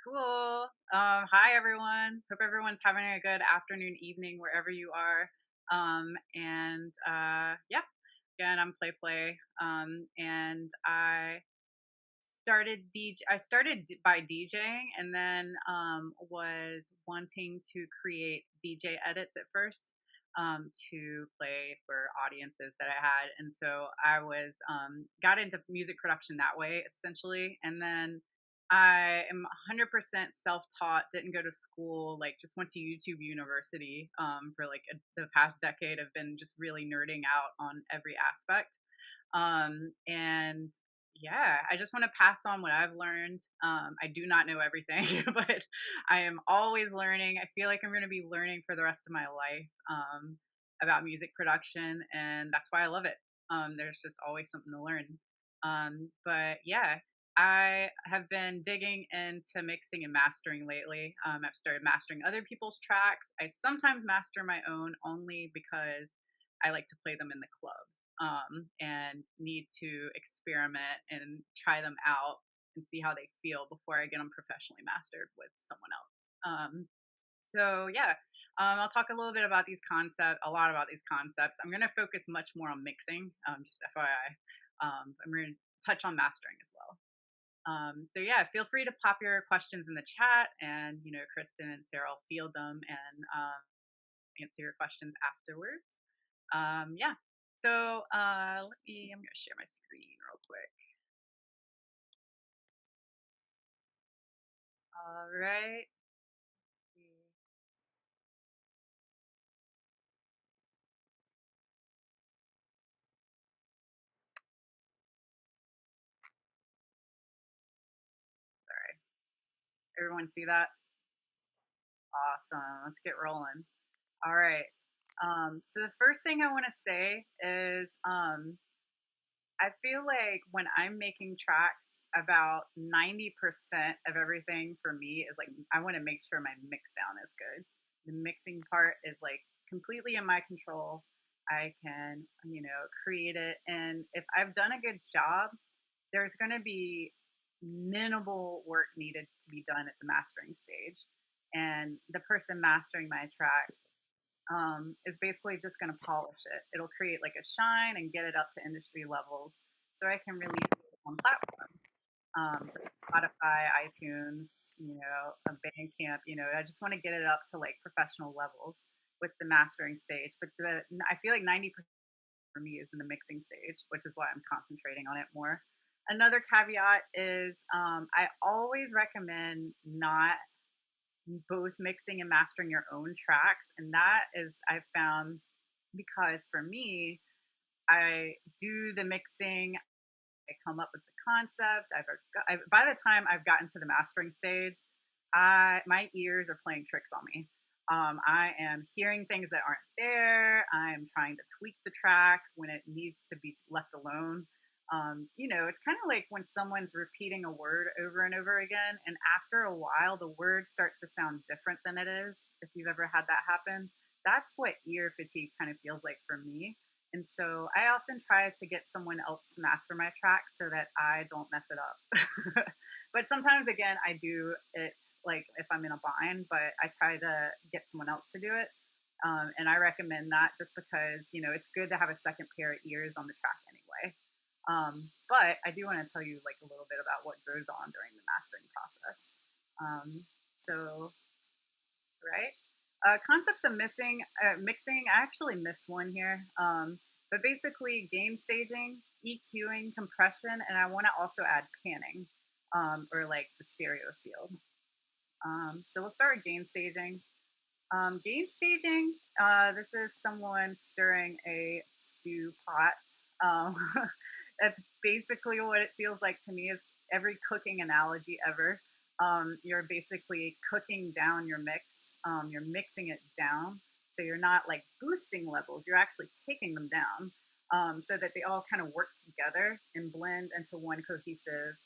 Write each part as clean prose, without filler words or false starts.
Cool. Hi everyone. Hope everyone's having a good afternoon, evening, wherever you are. Yeah, again, I'm PlayPlay. And I started by DJing, and then was wanting to create DJ edits at first to play for audiences that I had, and so I was got into music production that way essentially, and then I am 100% self-taught. Didn't go to school. Like, just went to YouTube University for like the past decade. I've been just really nerding out on every aspect. And yeah, I just want to pass on what I've learned. I do not know everything, but I am always learning. I feel like I'm going to be learning for the rest of my life about music production, and that's why I love it. There's just always something to learn. But yeah, I have been digging into mixing and mastering lately. I've started mastering other people's tracks. I sometimes master my own only because I like to play them in the club and need to experiment and try them out and see how they feel before I get them professionally mastered with someone else. So yeah, I'll talk a little bit about these concepts, a lot about these concepts. I'm going to focus much more on mixing, just FYI. I'm going to touch on mastering as well. So yeah, feel free to pop your questions in the chat, and Kristen and Sarah will field them and answer your questions afterwards. Yeah. So I'm gonna share my screen real quick. All right. Sorry. Everyone see that? Awesome. Let's get rolling. All right. So the first thing I want to say is I feel like when I'm making tracks, about 90% of everything for me is like I want to make sure my mix down is good. The mixing part is like completely in my control. I can, create it. And if I've done a good job, there's going to be minimal work needed to be done at the mastering stage. And the person mastering my track is basically just going to polish it. It'll create like a shine and get it up to industry levels so I can release it on platforms. So Spotify, iTunes, a Bandcamp, I just want to get it up to like professional levels with the mastering stage. But I feel like 90% for me is in the mixing stage, which is why I'm concentrating on it more. Another caveat is I always recommend not both mixing and mastering your own tracks. And that is, I found, because for me, I do the mixing, I come up with the concept. By the time I've gotten to the mastering stage, my ears are playing tricks on me. I am hearing things that aren't there. I'm trying to tweak the track when it needs to be left alone. It's kind of like when someone's repeating a word over and over again, and after a while, the word starts to sound different than it is. If you've ever had that happen, that's what ear fatigue kind of feels like for me. And so I often try to get someone else to master my track so that I don't mess it up. But sometimes, again, I do it like if I'm in a bind, but I try to get someone else to do it. And I recommend that just because, it's good to have a second pair of ears on the track anyway. But I do want to tell you like a little bit about what goes on during the mastering process. So, right. Concepts of mixing. I actually missed one here. But basically, gain staging, EQing, compression, and I want to also add panning, or like the stereo field. So we'll start with gain staging. Gain staging. This is someone stirring a stew pot. Um, that's basically what it feels like to me. Is every cooking analogy ever. You're basically cooking down your mix. You're mixing it down, so you're not like boosting levels. You're actually taking them down, so that they all kind of work together and blend into one cohesive,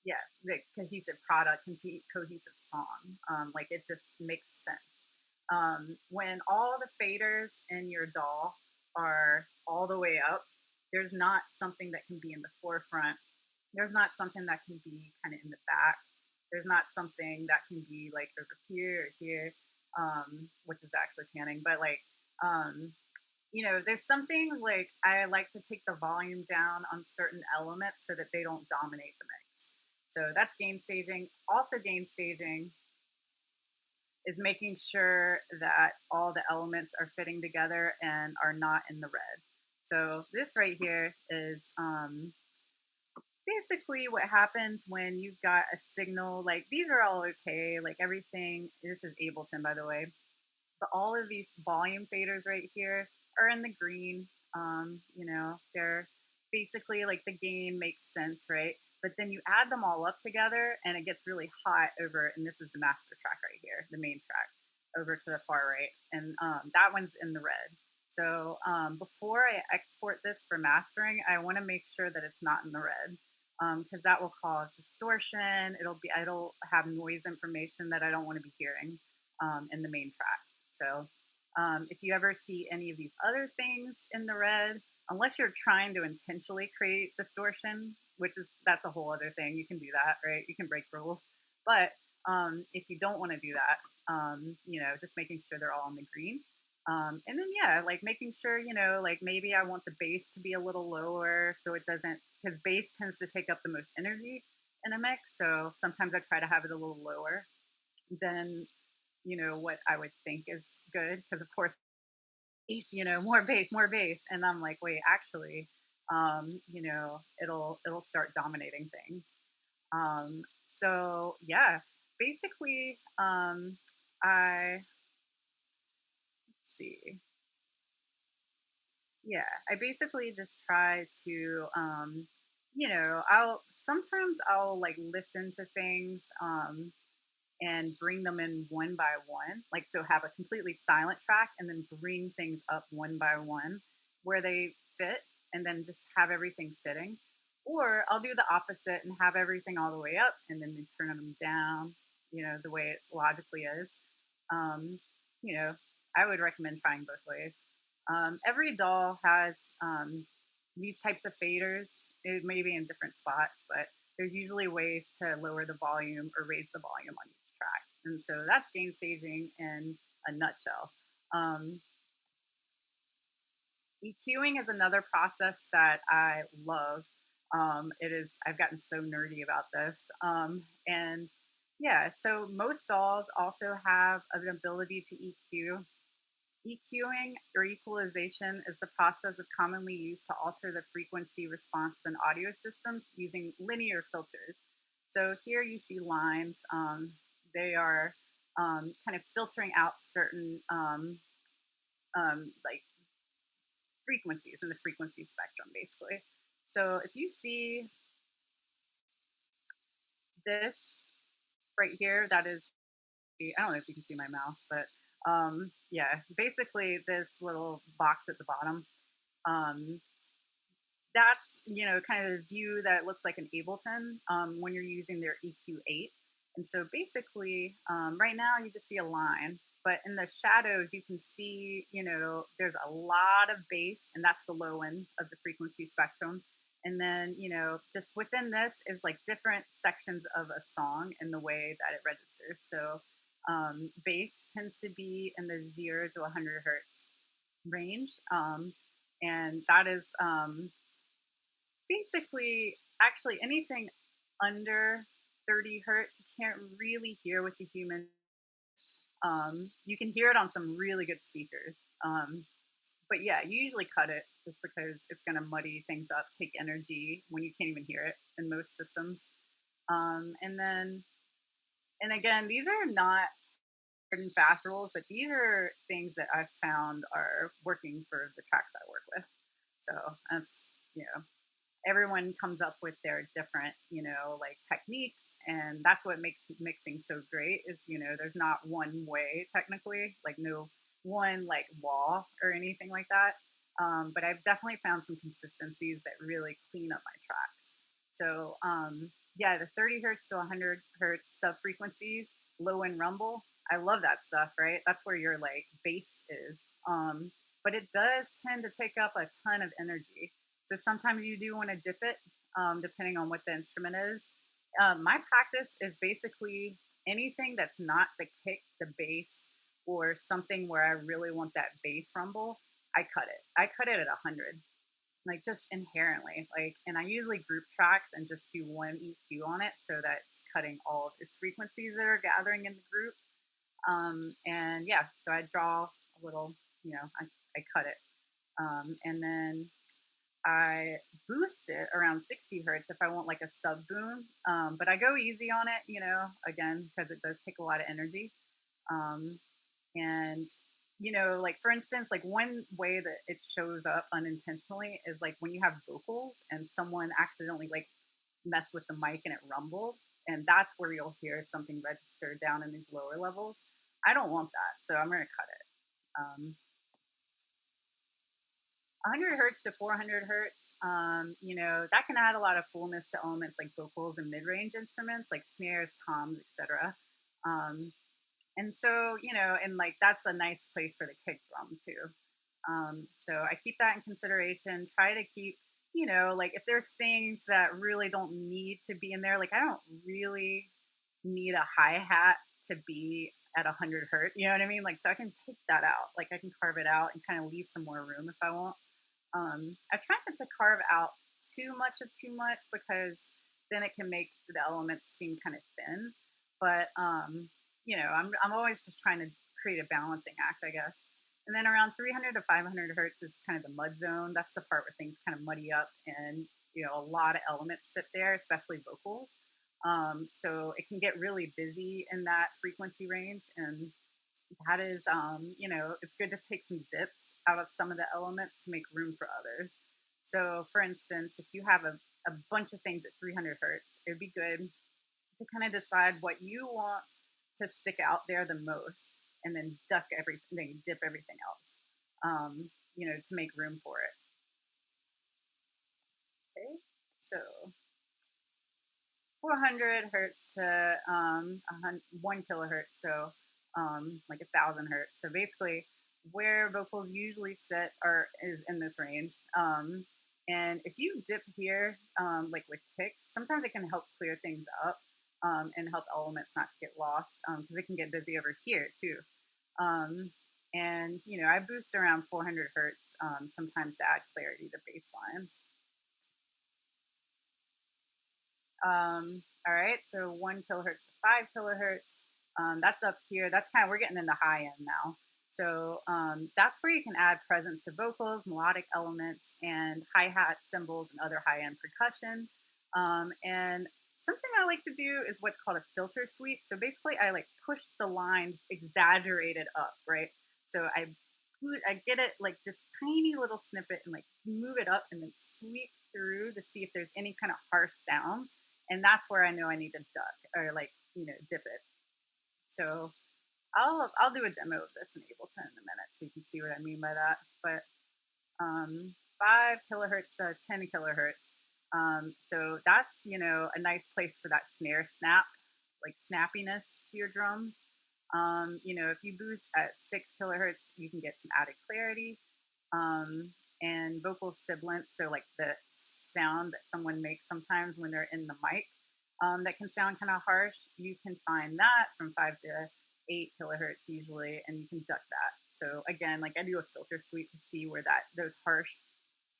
yeah, the cohesive product, cohesive song. Like it just makes sense. When all the faders in your DAW are all the way up, there's not something that can be in the forefront. There's not something that can be kind of in the back. There's not something that can be like over here or here, which is actually panning, but like, um, there's some things like I like to take the volume down on certain elements so that they don't dominate the mix. So that's gain staging. Also, gain staging is making sure that all the elements are fitting together and are not in the red. So this right here is basically what happens when you've got a signal. Like these are all okay. Like everything. This is Ableton, by the way, but all of these volume faders right here are in the green. They're basically like the gain makes sense, right? But then you add them all up together and it gets really hot over, and this is the master track right here, the main track over to the far right. And that one's in the red. So before I export this for mastering, I want to make sure that it's not in the red because that will cause distortion. It'll have noise information that I don't want to be hearing in the main track. So if you ever see any of these other things in the red, unless you're trying to intentionally create distortion, which is that's a whole other thing. You can do that, right? You can break rules. But if you don't want to do that, just making sure they're all in the green. And then yeah, like making sure, like maybe I want the bass to be a little lower so it doesn't, because bass tends to take up the most energy in a mix. So sometimes I try to have it a little lower than what I would think is good, because of course bass, more bass, and I'm like, wait, actually, it'll start dominating things. Um, so yeah, basically, I let's see, yeah, I basically just try to, I'll like listen to things, and bring them in one by one. Like, so have a completely silent track and then bring things up one by one where they fit and then just have everything fitting. Or I'll do the opposite and have everything all the way up and then turn them down, the way it logically is. Um, you know, I would recommend trying both ways. Every doll has these types of faders. It may be in different spots, but there's usually ways to lower the volume or raise the volume on each track. And so that's gain staging in a nutshell. Um, EQing is another process that I love. I've gotten so nerdy about this. And yeah, so most dolls also have an ability to EQ. EQing or equalization is the process of commonly used to alter the frequency response of an audio system using linear filters. So here you see lines. They are kind of filtering out certain like frequencies in the frequency spectrum, basically. So if you see this right here, that is, I don't know if you can see my mouse, but yeah, basically this little box at the bottom. Um, that's kind of the view that looks like an Ableton when you're using their EQ8. And so basically, right now you just see a line, but in the shadows you can see there's a lot of bass, and that's the low end of the frequency spectrum. And then just within this is like different sections of a song and the way that it registers. So bass tends to be in the 0 to 100 hertz range, and that is basically, actually, anything under 30 hertz, you can't really hear with the human. You can hear it on some really good speakers. Um, but yeah, you usually cut it just because it's going to muddy things up, take energy when you can't even hear it in most systems. And then, and again, these are not hard and fast rules, but these are things that I've found are working for the tracks I work with. So that's, you know, everyone comes up with their different, like techniques, and that's what makes mixing so great is, there's not one way technically, like no one like law or anything like that. But I've definitely found some consistencies that really clean up my tracks. So yeah, the 30 hertz to 100 hertz sub frequencies, low end rumble. I love that stuff, right? That's where your like bass is. But it does tend to take up a ton of energy. So sometimes you do want to dip it, depending on what the instrument is. My practice is basically anything that's not the kick, the bass, or something where I really want that bass rumble. I cut it. I cut it at 100, like just inherently. Like, and I usually group tracks and just do one EQ on it so that it's cutting all of these frequencies that are gathering in the group. And yeah, so I draw a little, I cut it. And then I boost it around 60 hertz if I want like a sub boom. But I go easy on it, again, because it does take a lot of energy. Um, and, like for instance, like one way that it shows up unintentionally is like when you have vocals and someone accidentally like messed with the mic and it rumbled. And that's where you'll hear something register down in these lower levels. I don't want that. So I'm going to cut it. 100 hertz to 400 hertz, that can add a lot of fullness to elements like vocals and mid-range instruments like snares, toms, etc. Um, and so, and like that's a nice place for the kick drum too. So I keep that in consideration. Try to keep, like if there's things that really don't need to be in there, like I don't really need a hi hat to be at 100 hertz. You know what I mean? Like, so I can take that out. Like I can carve it out and kind of leave some more room if I want. I try not to carve out too much of too much because then it can make the elements seem kind of thin. But I'm always just trying to create a balancing act, I guess. And then around 300 to 500 hertz is kind of the mud zone. That's the part where things kind of muddy up and a lot of elements sit there, especially vocals. So it can get really busy in that frequency range, and that is, it's good to take some dips out of some of the elements to make room for others. So, for instance, if you have a bunch of things at 300 hertz, it would be good to kind of decide what you want to stick out there the most, and then dip everything else, to make room for it. Okay, so 400 hertz to 1 kilohertz, so like 1,000 hertz. So basically, where vocals usually sit is in this range. And if you dip here, like with kicks, sometimes it can help clear things up and help elements not to get lost because it can get busy over here too. Um, and I boost around 400 hertz sometimes to add clarity to bass lines. All right, so 1 kilohertz to 5 kilohertz. That's up here. That's kind of, we're getting in the high end now. So that's where you can add presence to vocals, melodic elements, and hi hats, cymbals, and other high end percussion. And something I like to do is what's called a filter sweep. So basically, I like push the line exaggerated up, right? So I get it like just tiny little snippet and like move it up and then sweep through to see if there's any kind of harsh sounds, and that's where I know I need to duck or like dip it. So I'll do a demo of this in Ableton in a minute so you can see what I mean by that. But 5 kilohertz to 10 kilohertz. So that's a nice place for that snare snap, like snappiness to your drums. If you boost at 6 kilohertz, you can get some added clarity and vocal sibilance. So like the sound that someone makes sometimes when they're in the mic that can sound kind of harsh. You can find that from 5 to 8 kilohertz usually, and you can duck that. So again, like I do a filter sweep to see where those harsh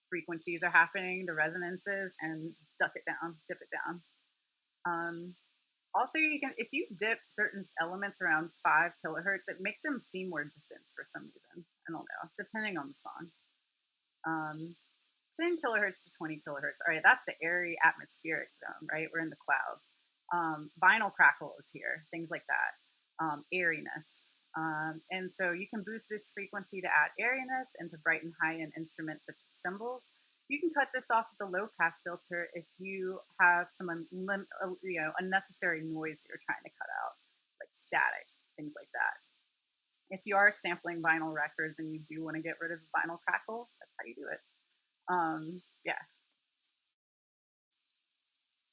frequencies are happening, the resonances, and duck it down, dip it down. Also, you can, if you dip certain elements around 5 kilohertz, it makes them seem more distant for some reason. I don't know, depending on the song. 10 kilohertz to 20 kilohertz. All right, that's the airy atmospheric zone, right? We're in the clouds. Vinyl crackle is here, things like that. Airiness. And so you can boost this frequency to add airiness and to brighten high-end instruments such as cymbals. You can cut this off with the low pass filter if you have some unnecessary noise that you're trying to cut out, like static, things like that. If you are sampling vinyl records and you do want to get rid of vinyl crackle, that's how you do it. Yeah.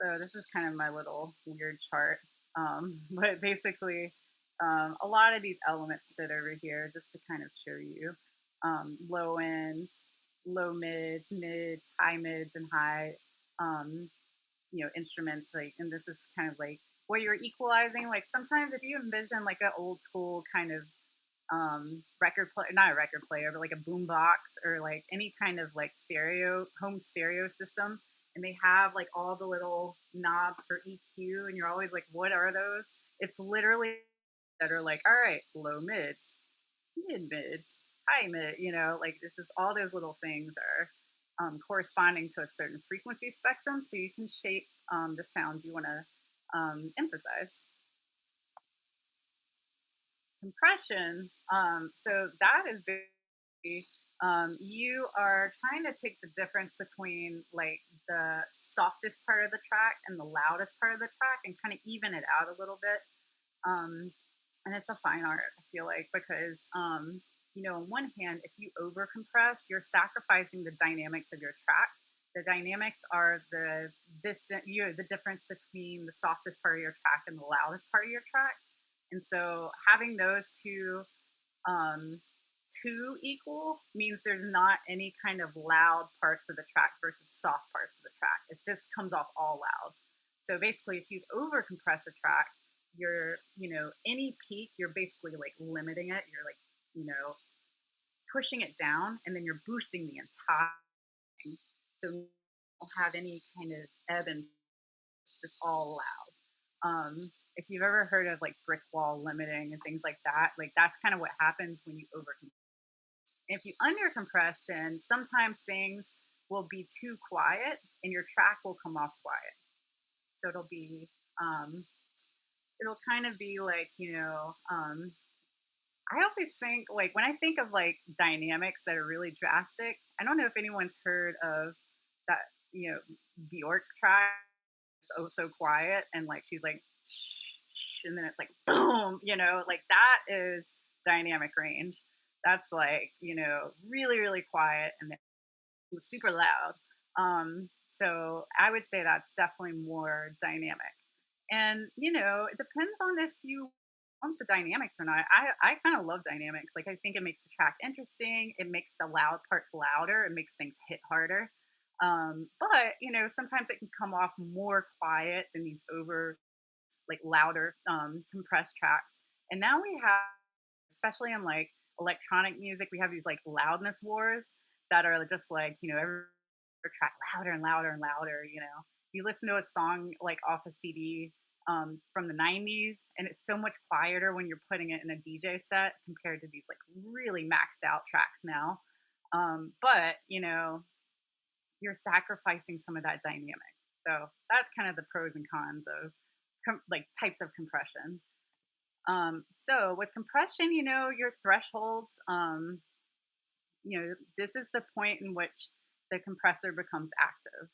So this is kind of my little weird chart. But basically, a lot of these elements sit over here just to kind of show you low ends, low mids, mids, and high. instruments, like, and this is kind of like what you're equalizing. Like sometimes if you envision like an old school kind of record player, not a record player, but like a boom box or like any kind of like stereo home stereo system, and they have like all the little knobs for EQ, and you're always like, what are those? It's literally that are like, all right, low mids, mid mids, high mid, like it's just all those little things are corresponding to a certain frequency spectrum, so you can shape the sounds you want to emphasize. Compression, so that is basically you are trying to take the difference between like the softest part of the track and the loudest part of the track and kind of even it out a little bit. Um, and it's a fine art, I feel like, because on one hand, if you over compress, you're sacrificing the dynamics of your track. The dynamics are the difference between the softest part of your track and the loudest part of your track. And so having those um, two equal means there's not any kind of loud parts of the track versus soft parts of the track. It just comes off all loud. So basically, if you over compress a track, any peak, you're basically like limiting it. You're like, you know, pushing it down, and then you're boosting the entire thing. So you don't have any kind of ebb and it's just all loud. If you've ever heard of like brick wall limiting and things like that's kind of what happens when you over. If you undercompress, then sometimes things will be too quiet and your track will come off quiet. So um, it'll kind of be like, I always think like when I think of like dynamics that are really drastic, I don't know if anyone's heard of that, Bjork track. It's oh so quiet and like she's like, shh, shh, and then it's like boom, like that is dynamic range. That's like, really, really quiet and then super loud. So I would say that's definitely more dynamic. And, it depends on if you want the dynamics or not. I kind of love dynamics. Like, I think it makes the track interesting. It makes the loud parts louder. It makes things hit harder. But, sometimes it can come off more quiet than these over, like, louder, compressed tracks. And now we have, especially in like electronic music, we have these like loudness wars that are just like, every track louder and louder and louder. You listen to a song like off a CD from the 90s, and it's so much quieter when you're putting it in a DJ set compared to these like really maxed out tracks now. But, you're sacrificing some of that dynamic. So that's kind of the pros and cons of like types of compression. So with compression, your thresholds, this is the point in which the compressor becomes active.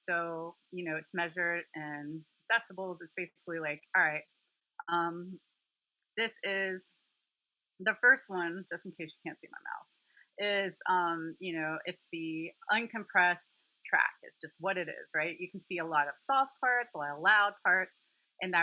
So, it's measured in decibels. It's basically like, all right, um, this is the first one, just in case you can't see my mouse, is, it's the uncompressed track. It's just what it is, right? You can see a lot of soft parts, a lot of loud parts. And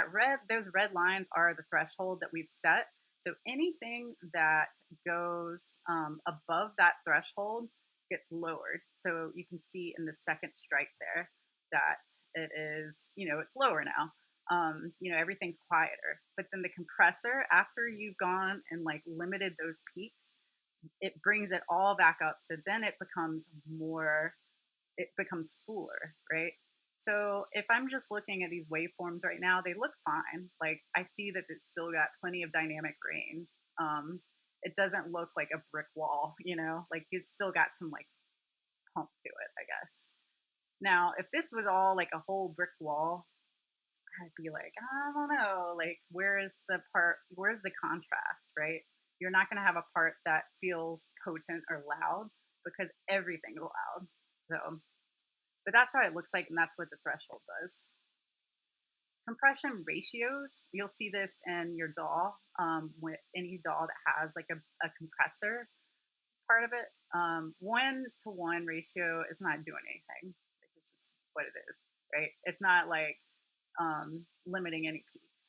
those red lines are the threshold that we've set. So anything that goes above that threshold gets lowered. So you can see in the second stripe there that it is, it's lower now. Everything's quieter. But then the compressor, after you've gone and like limited those peaks, it brings it all back up. So then it becomes fuller, right? So if I'm just looking at these waveforms right now, they look fine. Like I see that it's still got plenty of dynamic range. It doesn't look like a brick wall, like it's still got some like pump to it, I guess. Now, if this was all like a whole brick wall, I'd be like, I don't know, like where's the contrast, right? You're not going to have a part that feels potent or loud because everything's loud. So, but that's how it looks like, and that's what the threshold does. Compression ratios, you'll see this in your DAW, with any DAW that has like a compressor part of it. 1 to 1 ratio is not doing anything. It's just what it is, right? It's not like limiting any peaks.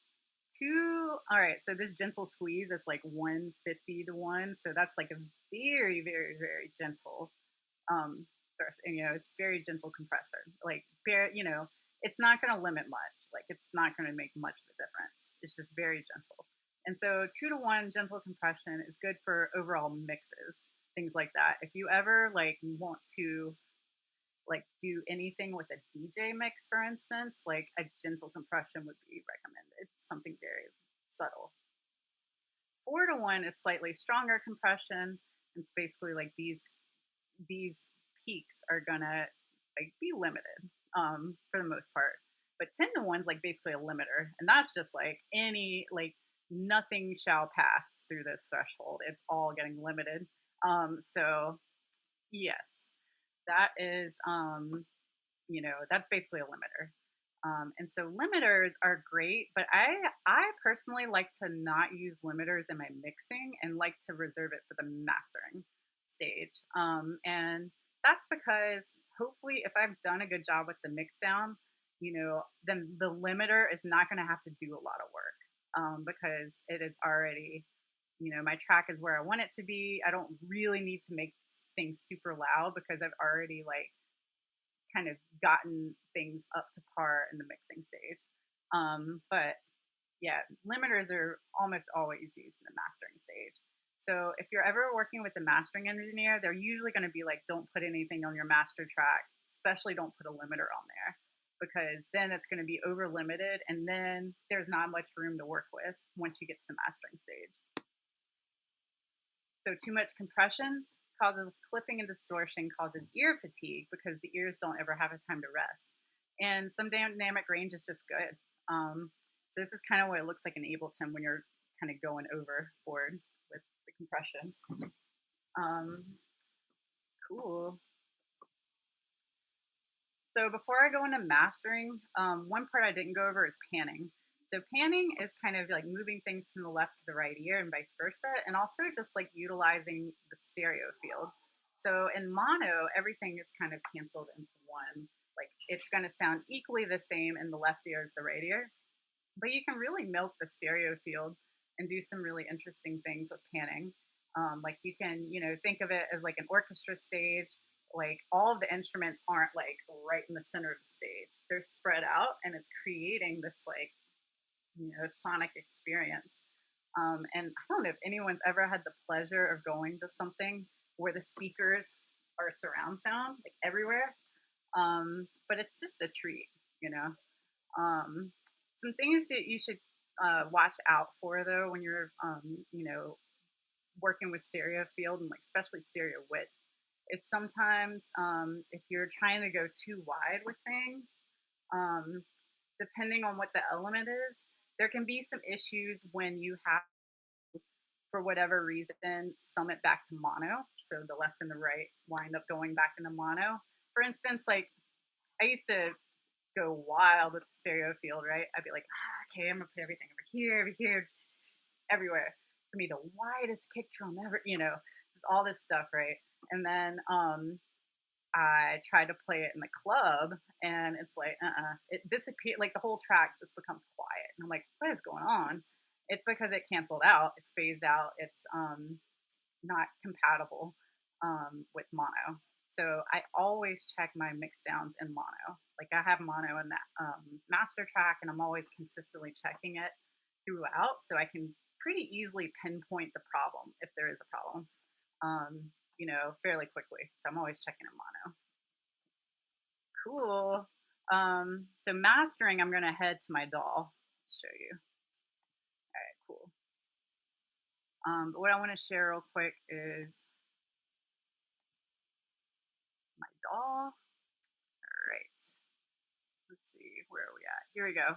All right, so this gentle squeeze is like 150 to 1. So that's like a very, very, very gentle, it's very gentle compressor. Like, it's not going to limit much. Like it's not going to make much of a difference. It's just very gentle. And so 2 to 1 gentle compression is good for overall mixes, things like that. If you ever like want to like do anything with a DJ mix, for instance, like a gentle compression would be recommended. Something very subtle. 4 to 1 is slightly stronger compression. It's basically like these peaks are gonna like be limited for the most part. But 10 to 1 is like basically a limiter, and that's just like any like nothing shall pass through this threshold. It's all getting limited. So yes, that is that's basically a limiter. And so limiters are great, but I personally like to not use limiters in my mixing and like to reserve it for the mastering stage. And that's because hopefully, if I've done a good job with the mix down, then the limiter is not going to have to do a lot of work because it is already, my track is where I want it to be. I don't really need to make things super loud because I've already like kind of gotten things up to par in the mixing stage. But yeah, limiters are almost always used in the mastering stage. So if you're ever working with a mastering engineer, they're usually going to be like, don't put anything on your master track, especially don't put a limiter on there because then it's going to be over limited and then there's not much room to work with once you get to the mastering stage. So too much compression causes clipping and distortion, causes ear fatigue because the ears don't ever have a time to rest. And some dynamic range is just good. So this is kind of what it looks like in Ableton when you're kind of going overboard with the compression. Cool. So before I go into mastering, one part I didn't go over is panning. So panning is kind of like moving things from the left to the right ear and vice versa, and also just like utilizing the stereo field. So in mono, everything is kind of canceled into one. Like it's going to sound equally the same in the left ear as the right ear, but you can really milk the stereo field and do some really interesting things with panning. Like you can, think of it as like an orchestra stage. Like all of the instruments aren't like right in the center of the stage. They're spread out and it's creating this like, sonic experience. And I don't know if anyone's ever had the pleasure of going to something where the speakers are surround sound like everywhere. But it's just a treat, you know. Some things that you should watch out for though when you're, working with stereo field and like especially stereo width is sometimes if you're trying to go too wide with things, um, depending on what the element is, there can be some issues when you have, for whatever reason, sum it back to mono. So the left and the right wind up going back into mono. For instance, like I used to go wild with the stereo field, right? I'd be like, okay, I'm gonna put everything over here, everywhere. For me, the widest kick drum ever, just all this stuff, right? And then I tried to play it in the club, and it's like, it disappeared. Like the whole track just becomes quiet, and I'm like, what is going on? It's because it canceled out, it's phased out, it's not compatible with mono. So I always check my mix downs in mono. Like I have mono in that master track, and I'm always consistently checking it throughout, so I can pretty easily pinpoint the problem if there is a problem. Fairly quickly. So I'm always checking in mono. Cool. So mastering, I'm gonna head to my DAW to show you. All right, cool. But what I want to share real quick is my DAW. All right. Let's see, where are we at? Here we go.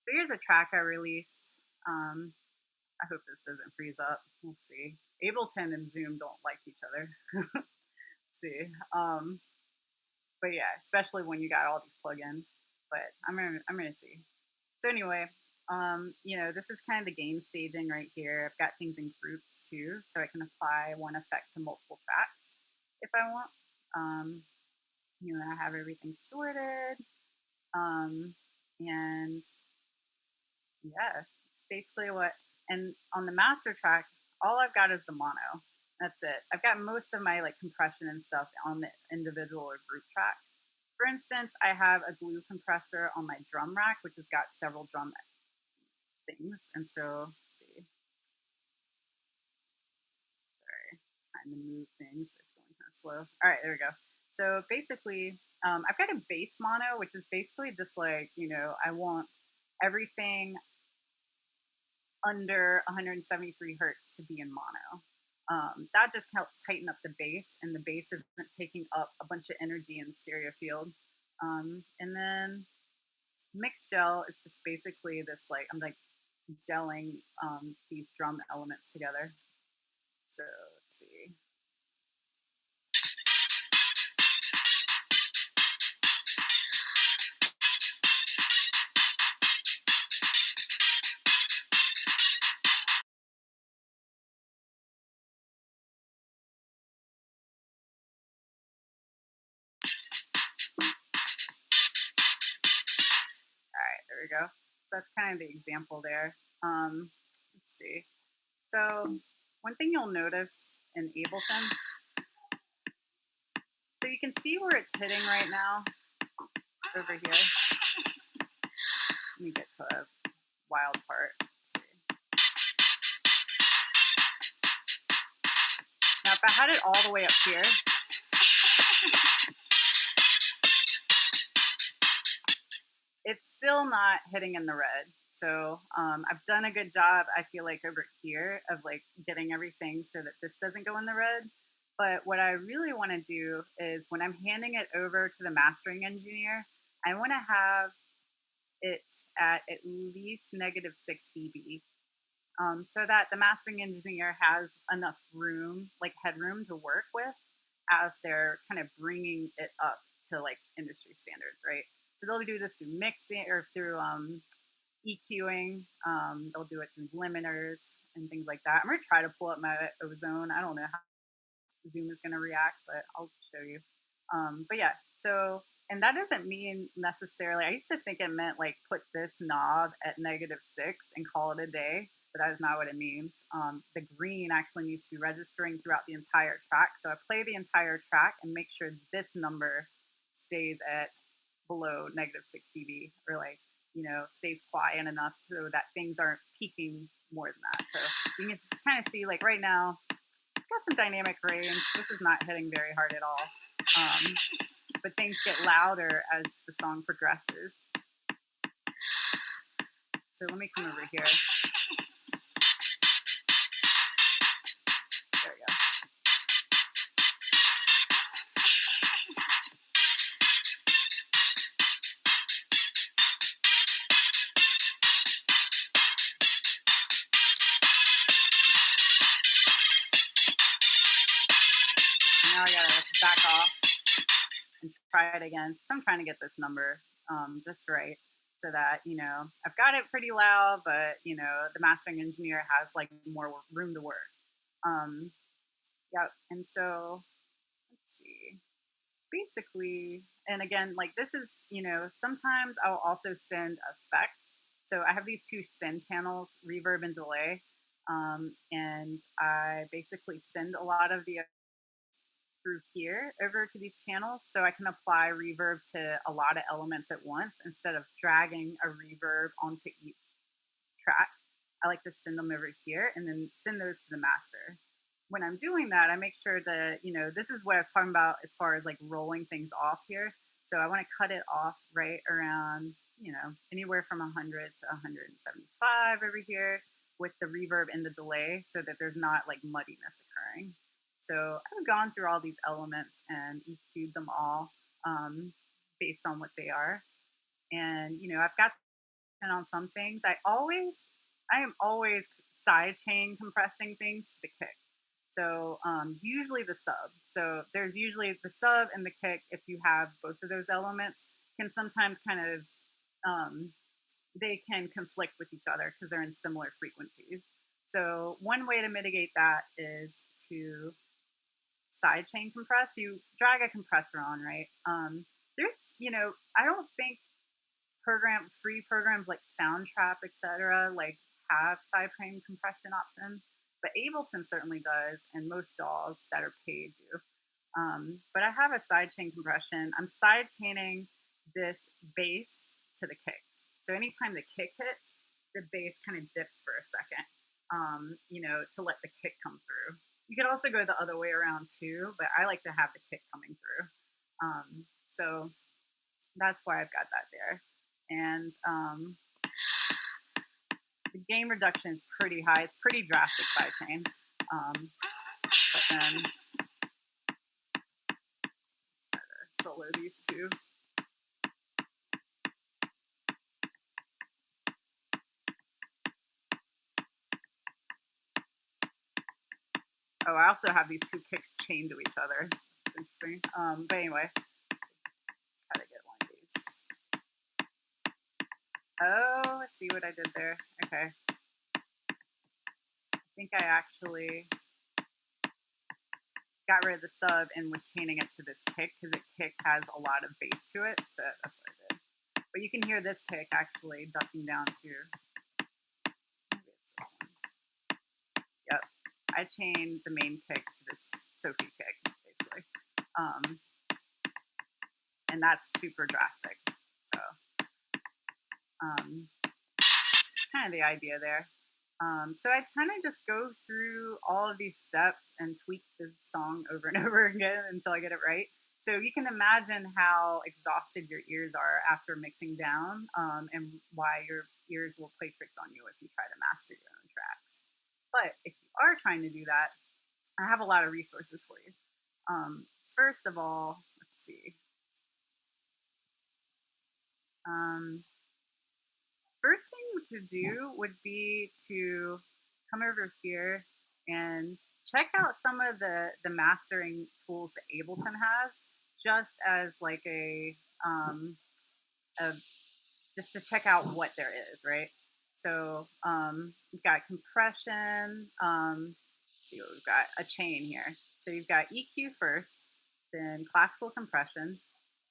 So here's a track I released. I hope this doesn't freeze up. We'll see. Ableton and Zoom don't like each other. See. But yeah, especially when you got all these plugins. But I'm gonna see. So anyway, this is kind of the gain staging right here. I've got things in groups too, so I can apply one effect to multiple tracks if I want. I have everything sorted. And yeah, basically what, and on the master track, all I've got is the mono. That's it. I've got most of my like compression and stuff on the individual or group tracks For instance, I have a glue compressor on my drum rack, which has got several drum things. And so, let's see, sorry, trying to move things, but it's going kind of slow. All right, there we go. So basically, I've got a bass mono, which is basically just like, I want everything under 173 hertz to be in mono. That just helps tighten up the bass, and the bass isn't taking up a bunch of energy in the stereo field. And then mix gel is just basically this like I'm like gelling these drum elements together. So let's see. All right, there we go. So that's kind of the example there. Let's see. So one thing you'll notice in Ableton, so you can see where it's hitting right now over here. Let me get to a wild part. Now, if I had it all the way up here, it's still not hitting in the red. So I've done a good job, I feel like, over here of like getting everything so that this doesn't go in the red. But what I really want to do is when I'm handing it over to the mastering engineer, I want to have it at least -6 dB, so that the mastering engineer has enough room, like headroom, to work with as they're kind of bringing it up to like industry standards, right? So they'll do this through mixing or through EQing. They'll do it through limiters and things like that. I'm gonna try to pull up my ozone. I don't know how Zoom is gonna react, but I'll show you. But yeah, so and that doesn't mean necessarily. I used to think it meant like put this knob at -6 and call it a day, but that is not what it means. The green actually needs to be registering throughout the entire track. So I play the entire track and make sure this number stays at below -6 dB, or like stays quiet enough so that things aren't peaking more than that. So you can kind of see like right now, I've got some dynamic range. This is not hitting very hard at all. But things get louder as the song progresses. So let me come over here. There we go. Now I gotta back off and try it again. So I'm trying to get this number just right, so that I've got it pretty loud, but the mastering engineer has like more room to work. Um, yeah, and so let's see. Basically, and again, like this is sometimes I'll also send effects. So I have these two send channels, reverb and delay, and I basically send a lot of the through here over to these channels so I can apply reverb to a lot of elements at once instead of dragging a reverb onto each track. I like to send them over here and then send those to the master. When I'm doing that, I make sure that, this is what I was talking about as far as like rolling things off here. So I want to cut it off right around, anywhere from 100 to 175 over here with the reverb and the delay so that there's not like muddiness occurring. So I've gone through all these elements and EQ'd them all based on what they are. And, I've got on some things. I am always sidechain compressing things to the kick. So usually the sub. So there's usually the sub and the kick. If you have both of those elements, can sometimes kind of they can conflict with each other because they're in similar frequencies. So one way to mitigate that is to sidechain compress. You drag a compressor on, right? There's, I don't think free programs like Soundtrap, etc., like have sidechain compression options, but Ableton certainly does, and most DAWs that are paid do. But I have a sidechain compression. I'm sidechaining this bass to the kicks. So anytime the kick hits, the bass kind of dips for a second, to let the kick come through. You could also go the other way around too, but I like to have the kick coming through. So that's why I've got that there. And the gain reduction is pretty high. It's pretty drastic sidechain. But then let's try to solo these two. Oh, I also have these two kicks chained to each other. That's interesting. But anyway, let's try to get one of these. Oh, I see what I did there. Okay. I think I actually got rid of the sub and was chaining it to this kick because the kick has a lot of bass to it. So that's what I did. But you can hear this kick actually ducking down too. Maybe it's this one. Yep. I chained the main kick to this Sophie kick, basically. And that's super drastic. So kind of the idea there. So I kind of just go through all of these steps and tweak the song over and over again until I get it right. So you can imagine how exhausted your ears are after mixing down, and why your ears will play tricks on you if you try to master your own tracks. But if you are trying to do that, I have a lot of resources for you. First of all, let's see. First thing to do would be to come over here and check out some of the mastering tools that Ableton has, just as like a just to check out what there is, right? So you've got compression. See what we've got, a chain here. So you've got EQ first, then classical compression,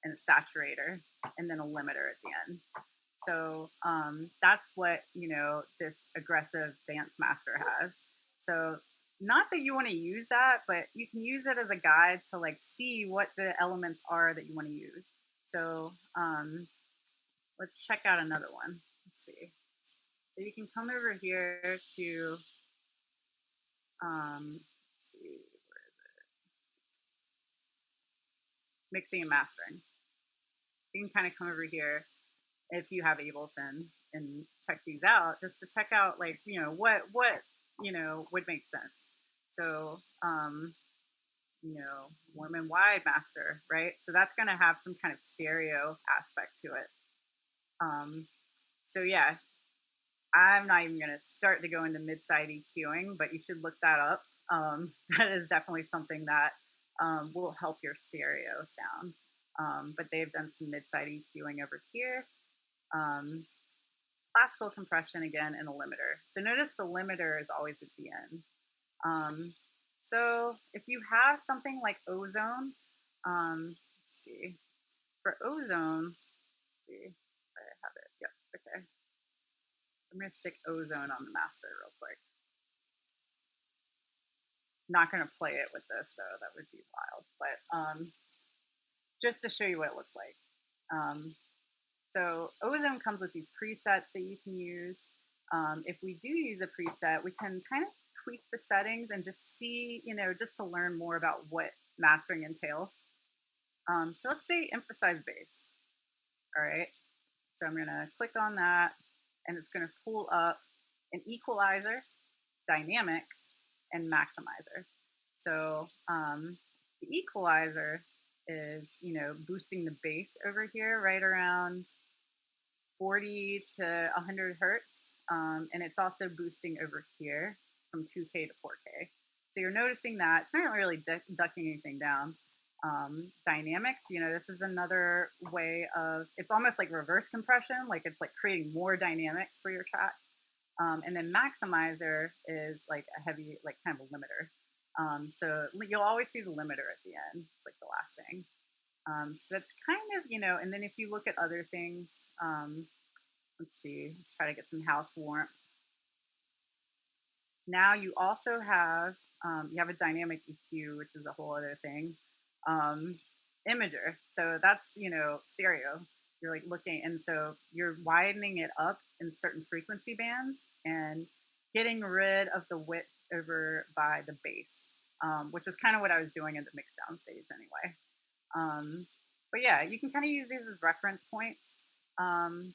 and a saturator, and then a limiter at the end. So that's what this aggressive dance master has. So not that you want to use that, but you can use it as a guide to like see what the elements are that you want to use. So let's check out another one. Let's see. So you can come over here to let's see, where is it? Mixing and mastering. You can kind of come over here if you have Ableton and check these out, just to check out like what would make sense. So woman wide master, right? So that's going to have some kind of stereo aspect to it. So yeah, I'm not even going to start to go into mid-side EQing, but you should look that up. That is definitely something that will help your stereo sound. But they've done some mid-side EQing over here. Classical compression again, and a limiter. So notice the limiter is always at the end. So if you have something like ozone, let's see, for ozone, let's see if I have it. Yep, okay. I'm gonna stick ozone on the master real quick. Not gonna play it with this though, that would be wild, but just to show you what it looks like. So ozone comes with these presets that you can use. If we do use a preset, we can kind of tweak the settings and just see, just to learn more about what mastering entails. So let's say emphasize bass. All right. So I'm going to click on that, and it's going to pull up an equalizer, dynamics, and maximizer. So the equalizer is, boosting the bass over here right around 40 to 100 hertz. And it's also boosting over here from 2K to 4K. So you're noticing that it's not really ducking anything down. Dynamics, this is another way of, it's almost like reverse compression, like it's like creating more dynamics for your track. And then maximizer is like a heavy, like kind of a limiter. So you'll always see the limiter at the end. It's like the last thing. So that's kind of, and then if you look at other things, let's see, let's try to get some house warmth. Now you also have, you have a dynamic EQ, which is a whole other thing. um, imager. So that's, stereo. You're like looking, and so you're widening it up in certain frequency bands and getting rid of the width over by the bass, which is kind of what I was doing in the mixdown stage anyway. But yeah, you can kind of use these as reference points. Um,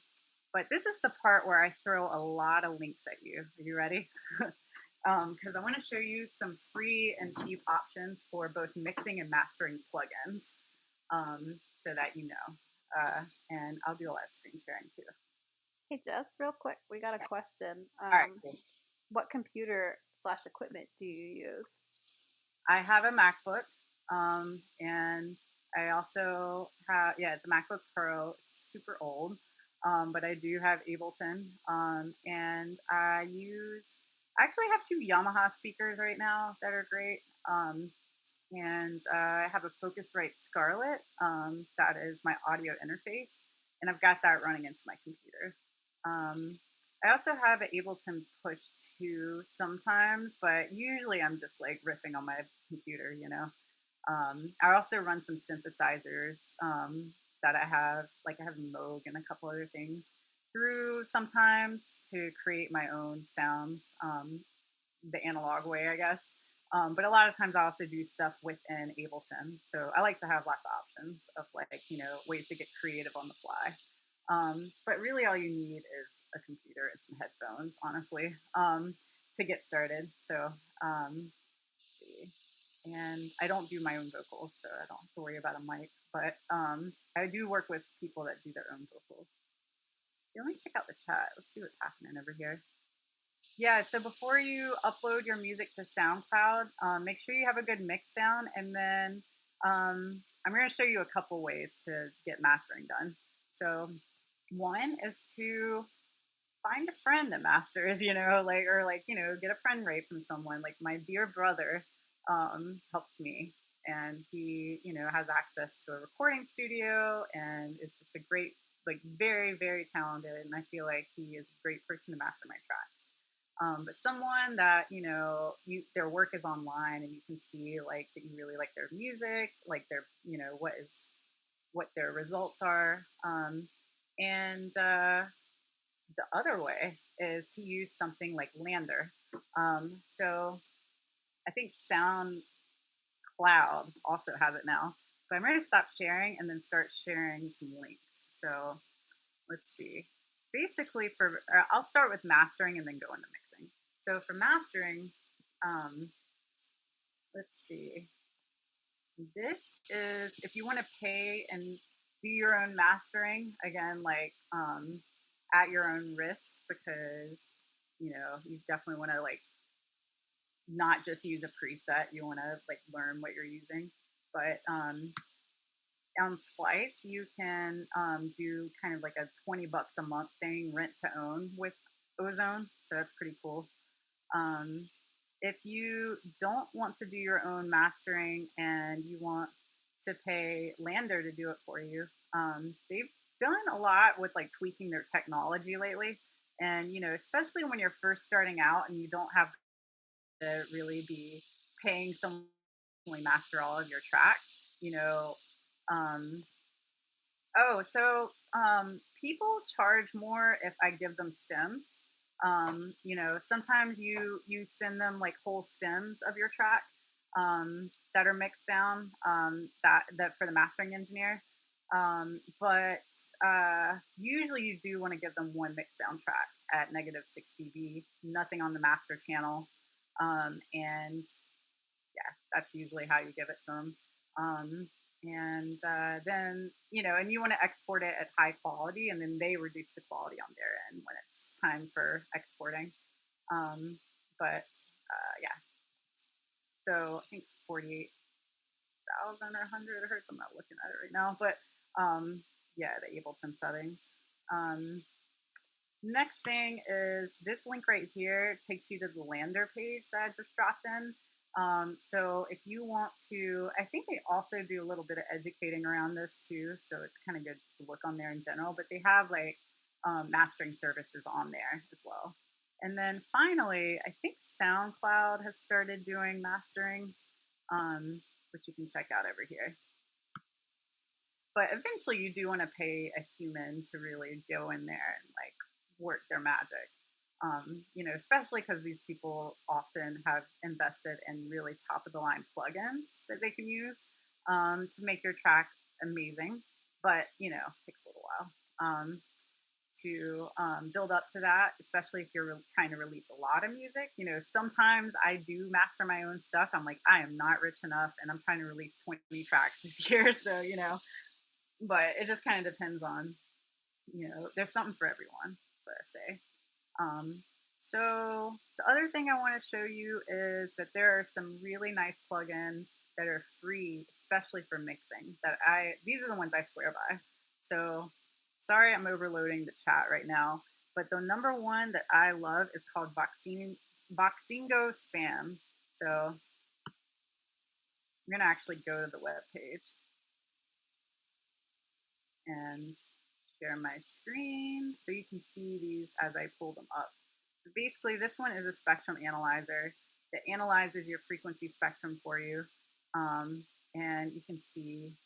but this is the part where I throw a lot of links at you. Are you ready? Because I want to show you some free and cheap options for both mixing and mastering plugins, so that you know. And I'll do a live screen sharing too. Hey Jess, real quick, we got a Yeah. question. All right, cool. What computer slash equipment do you use? I have a MacBook, and I also have, yeah, it's a MacBook Pro. It's super old, but I do have Ableton, and I actually have two Yamaha speakers right now that are great. And I have a Focusrite Scarlett, that is my audio interface, and I've got that running into my computer. Um, I also have an Ableton Push 2 sometimes, but usually I'm just like riffing on my computer, you know. I also run some synthesizers, that I have, like I have Moog and a couple other things through sometimes to create my own sounds, the analog way, I guess. But a lot of times I also do stuff within Ableton. So I like to have lots of options of like, ways to get creative on the fly. But really all you need is a computer and some headphones, honestly, to get started. So, let's see. And I don't do my own vocals, so I don't have to worry about a mic. But I do work with people that do their own vocals. Yeah, let me check out the chat. Let's see what's happening over here. Yeah, so before you upload your music to SoundCloud, make sure you have a good mix down, and then I'm going to show you a couple ways to get mastering done. So one is to find a friend that masters, get a friend rate from someone. Like my dear brother helps me, and he, has access to a recording studio and is just a great, like very, very talented, and I feel like he is a great person to master my tracks. But someone that their work is online and you can see like that you really like their music, like their what their results are. And The other way is to use something like Lander. So I think SoundCloud also has it now. But I'm going to stop sharing and then start sharing some links. So let's see. Basically, I'll start with mastering and then go into mixing. So for mastering, um, let's see. This is if you want to pay and do your own mastering again, like at your own risk, because you definitely want to like not just use a preset. You want to like learn what you're using, but on Splice, you can do kind of like a $20 a month thing, rent to own with Ozone. So that's pretty cool. Um, if you don't want to do your own mastering and you want to pay Lander to do it for you, they've done a lot with like tweaking their technology lately. And especially when you're first starting out and you don't have to really be paying someone to master all of your tracks, you know, um, Oh, so people charge more if I give them stems. Sometimes you send them like whole stems of your track, that are mixed down, that for the mastering engineer. But usually you do want to give them one mixed down track at -6 dB, nothing on the master channel, and yeah, that's usually how you give it to them. Um, and then and you want to export it at high quality, and then they reduce the quality on their end when it's time for exporting. Um, but yeah, so I think it's 48,000 or 100 hertz. I'm not looking at it right now, but yeah, the Ableton settings. Um, Next thing is this link right here takes you to the Lander page that I just dropped in. So if you want to, I think they also do a little bit of educating around this too. So it's kind of good to look on there in general, but they have like mastering services on there as well. And then finally, I think SoundCloud has started doing mastering, which you can check out over here. But eventually, you do want to pay a human to really go in there and like work their magic. Especially because these people often have invested in really top of the line plugins that they can use to make your track amazing. But it takes a little while to build up to that, especially if you're trying to release a lot of music. Sometimes I do master my own stuff. I'm like, I am not rich enough, and I'm trying to release 20 tracks this year. So, but it just kind of depends on, there's something for everyone. That's what I say. Um, so the other thing I want to show you is that there are some really nice plugins that are free, especially for mixing. These are the ones I swear by. So sorry, I'm overloading the chat right now, but the number one that I love is called Boxingo Spam. So I'm gonna actually go to the web page and share my screen so you can see these as I pull them up. So basically, this one is a spectrum analyzer that analyzes your frequency spectrum for you. And you can see,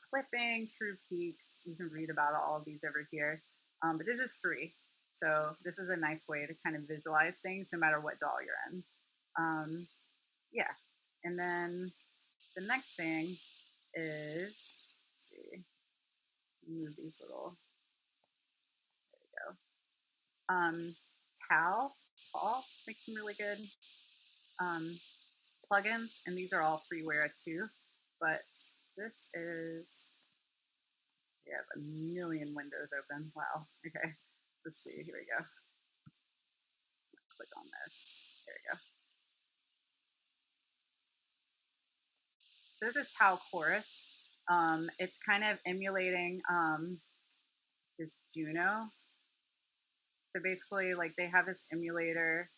clipping, true peaks. You can read about all of these over here. But this is free. So this is a nice way to kind of visualize things no matter what DAW you're in. Yeah. And then the next thing is, let's see, move these little, there we go. Paul makes some really good plugins, and these are all freeware too. But this is, we have a million windows open. Wow. Okay. Let's see. Here we go. Click on this. There we go. So this is Tau Chorus. It's kind of emulating this Juno. So basically, like they have this emulator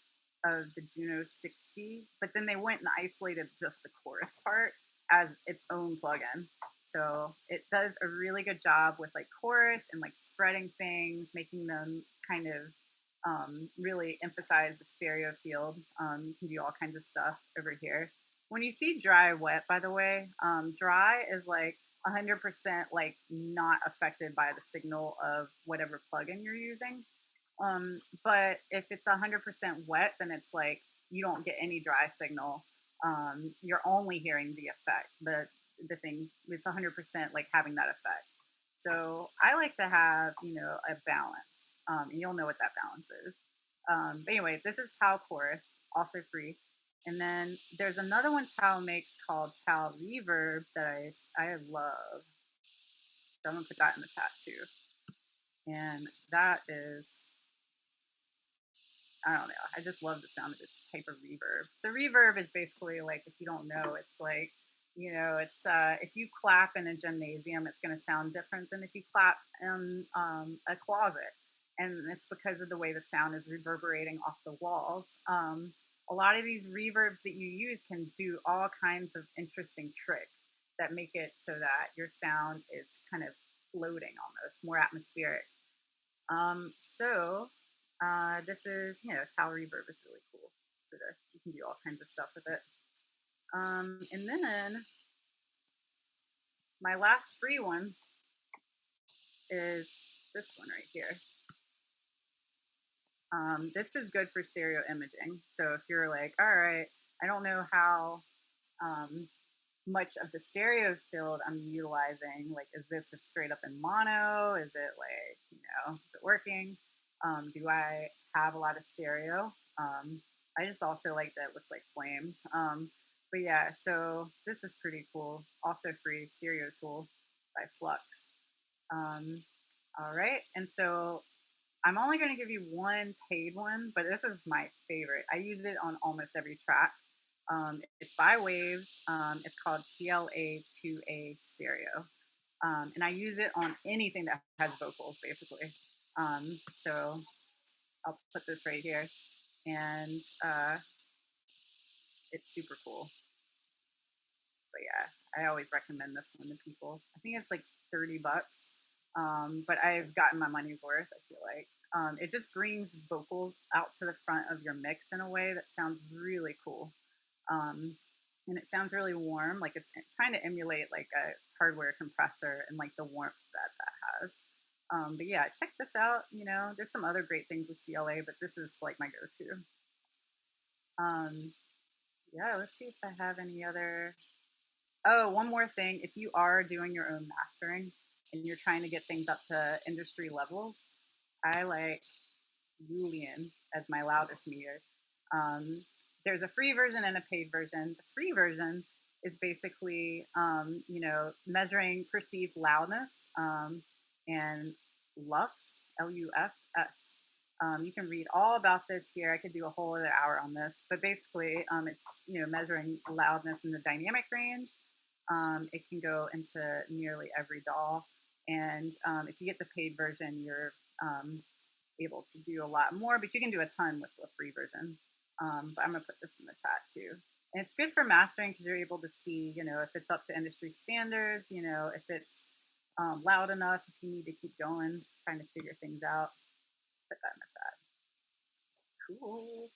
of the Juno 60, but then they went and isolated just the chorus part as its own plugin. So it does a really good job with like chorus and like spreading things, making them kind of really emphasize the stereo field. You can do all kinds of stuff over here. When you see dry wet, by the way, dry is like 100% like not affected by the signal of whatever plugin you're using. But if it's 100% wet, then it's like you don't get any dry signal. You're only hearing the effect. The thing it's 100% like having that effect. So I like to have a balance, and you'll know what that balance is. But anyway, this is Tau Chorus, also free. And then there's another one Tau makes called Tau Reverb that I love. So I'm gonna put that in the chat too. And that is, I don't know. I just love the sound of this type of reverb. So reverb is basically like, if you don't know, it's like, it's if you clap in a gymnasium, it's going to sound different than if you clap in a closet, and it's because of the way the sound is reverberating off the walls. A lot of these reverbs that you use can do all kinds of interesting tricks that make it so that your sound is kind of floating almost, more atmospheric. So this is, Tau Reverb is really cool for this. You can do all kinds of stuff with it. And then my last free one is this one right here. This is good for stereo imaging. So if you're like, all right, I don't know how much of the stereo field I'm utilizing. Like, is this straight up in mono? Is it like, is it working? Do I have a lot of stereo? I just also like that it looks like flames. But yeah, so this is pretty cool. Also free stereo tool by Flux. All right, and so I'm only going to give you one paid one, but this is my favorite. I use it on almost every track. It's by Waves. It's called CLA2A Stereo. And I use it on anything that has vocals, basically. So I'll put this right here. And it's super cool. But yeah, I always recommend this one to people. I think it's like $30. But I've gotten my money's worth, I feel like. It just brings vocals out to the front of your mix in a way that sounds really cool. and it sounds really warm, like it's trying to emulate like a hardware compressor and like the warmth that that has. But yeah, check this out. You know, there's some other great things with CLA, but this is like my go-to. Um, yeah, let's see if I have any other. Oh, one more thing. If you are doing your own mastering and you're trying to get things up to industry levels, I like Julian as my loudest meter. Um, there's a free version and a paid version. The free version is basically, measuring perceived loudness and LUFS, LUFS. You can read all about this here. I could do a whole other hour on this, but basically, it's measuring loudness in the dynamic range. It can go into nearly every DAW, and if you get the paid version, you're able to do a lot more, but you can do a ton with the free version. But I'm gonna put this in the chat too. And it's good for mastering because you're able to see, if it's up to industry standards, if it's loud enough, if you need to keep going, trying to figure things out. Put that in the chat. Cool.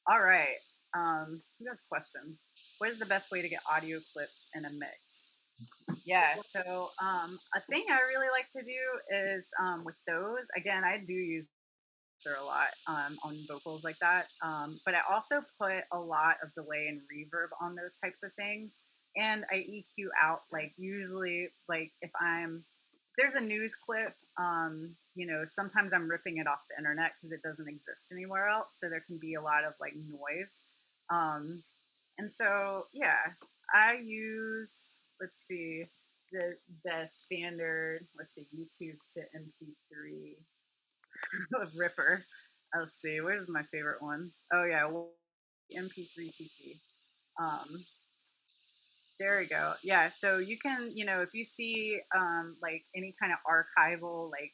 All right. Who has questions? What is the best way to get audio clips in a mix? Yeah, so a thing I really like to do is with those, again, I do use a lot on vocals like that. But I also put a lot of delay and reverb on those types of things. And I EQ out, like, usually, like, if there's a news clip, sometimes I'm ripping it off the internet because it doesn't exist anywhere else. So there can be a lot of, like, noise. Um, and so, yeah, I use, let's see, the standard, let's see, YouTube to MP3 of Ripper. Let's see, where's my favorite one? Oh yeah, well, MP3 CC. Um, there we go. Yeah, so you can, if you see like any kind of archival, like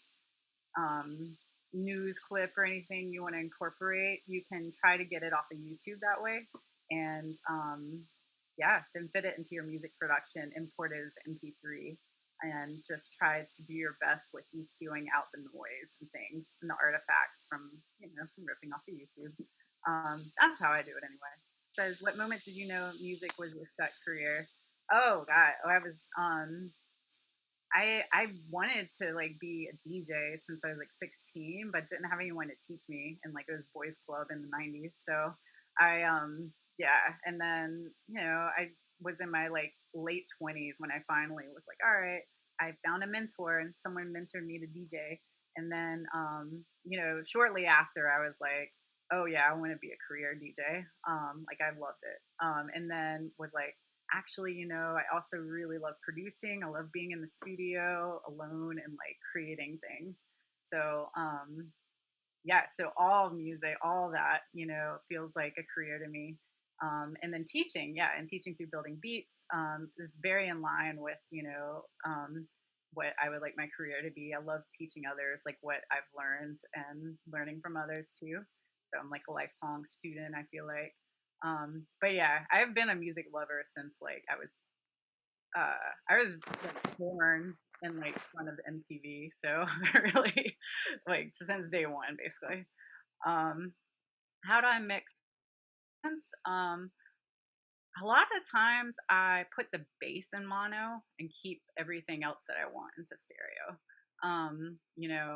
um, news clip or anything you want to incorporate, you can try to get it off of YouTube that way. And yeah, then fit it into your music production, import it as MP3, and just try to do your best with EQing out the noise and things and the artifacts from ripping off of YouTube. That's how I do it anyway. Says, what moment did you know music was your set career? Oh God, I was I wanted to like be a DJ since I was like 16, but didn't have anyone to teach me in like a boys club in the 90s. So I yeah, and then I was in my like late 20s when I finally was like, all right, I found a mentor and someone mentored me to DJ. And then shortly after I was like, oh yeah, I want to be a career DJ. Like I loved it. And then was like, actually, I also really love producing. I love being in the studio alone and like creating things. So, yeah, so all music, all that, feels like a career to me. And then teaching, yeah, and teaching through building beats is very in line with, what I would like my career to be. I love teaching others, like what I've learned and learning from others too. So I'm like a lifelong student, I feel like. But yeah, I've been a music lover since like I was like born in like front of MTV, so really like since day one basically. Um, how do I mix? Um, a lot of times I put the bass in mono and keep everything else that I want into stereo.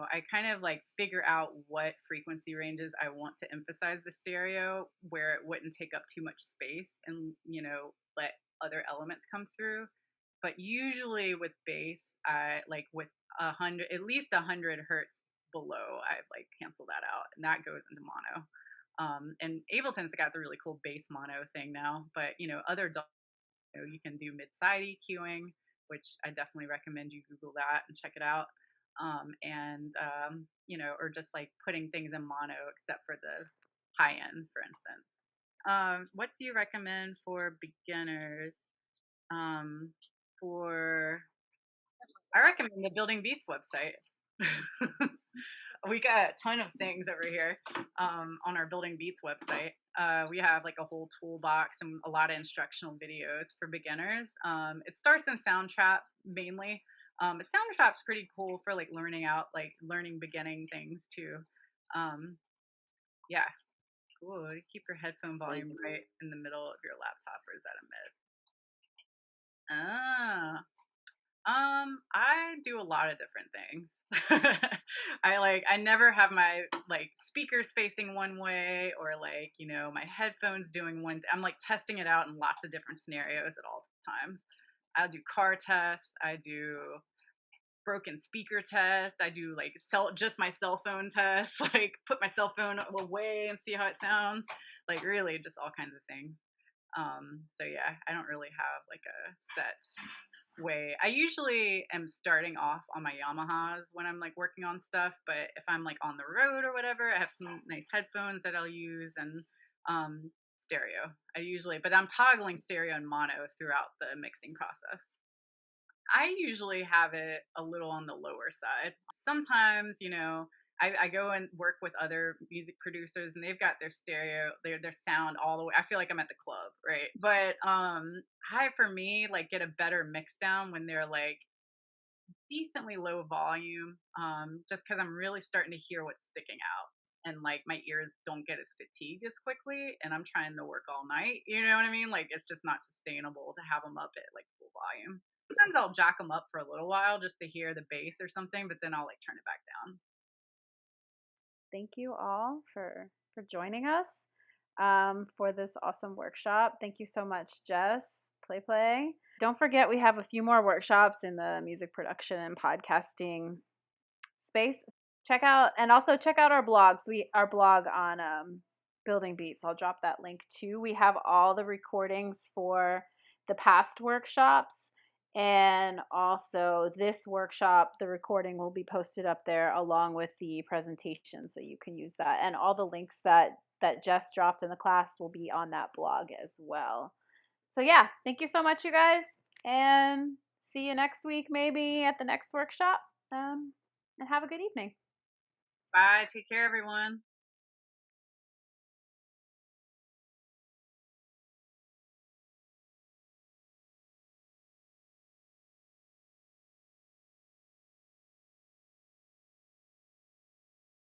I kind of like figure out what frequency ranges I want to emphasize the stereo where it wouldn't take up too much space and, let other elements come through. But usually with bass, I like with 100, at least 100 hertz below, I like cancel that out and that goes into mono. And Ableton's got the really cool bass mono thing now, but other you can do mid-side EQing, which I definitely recommend you Google that and check it out. Or just like putting things in mono except for the high end, for instance. What do you recommend for beginners? Um, for I recommend the Building Beats website. We got a ton of things over here on our Building Beats website. We have like a whole toolbox and a lot of instructional videos for beginners. It starts in Soundtrap mainly, but Soundtrap's pretty cool for like learning beginning things too. Yeah, Ooh, you keep your headphone volume right in the middle of your laptop, or is that a myth? Ah. I do a lot of different things. I never have my like speakers facing one way or like, my headphones doing I'm like testing it out in lots of different scenarios at all times. I do car tests, I do broken speaker test, I do like just my cell phone test, like put my cell phone away and see how it sounds. Like really just all kinds of things. So yeah, I don't really have like a set way. I usually am starting off on my Yamahas when I'm like working on stuff, but if I'm like on the road or whatever, I have some nice headphones that I'll use and stereo. But I'm toggling stereo and mono throughout the mixing process. I usually have it a little on the lower side. Sometimes, I go and work with other music producers and they've got their stereo, their sound all the way. I feel like I'm at the club, right? But I for me like get a better mix down when they're like decently low volume, just because I'm really starting to hear what's sticking out. And like my ears don't get as fatigued as quickly, and I'm trying to work all night. You know what I mean? Like it's just not sustainable to have them up at like full volume. Sometimes I'll jack them up for a little while just to hear the bass or something, but then I'll like turn it back down. Thank you all for joining us for this awesome workshop. Thank you so much, Jess. PlayPlay. Don't forget, we have a few more workshops in the music production and podcasting space. Check out our blogs. Our blog on building beats. I'll drop that link too. We have all the recordings for the past workshops, and also this workshop. The recording will be posted up there along with the presentation, so you can use that. And all the links that Jess dropped in the class will be on that blog as well. So yeah, thank you so much, you guys, and see you next week, maybe at the next workshop. And have a good evening. Bye. Take care, everyone.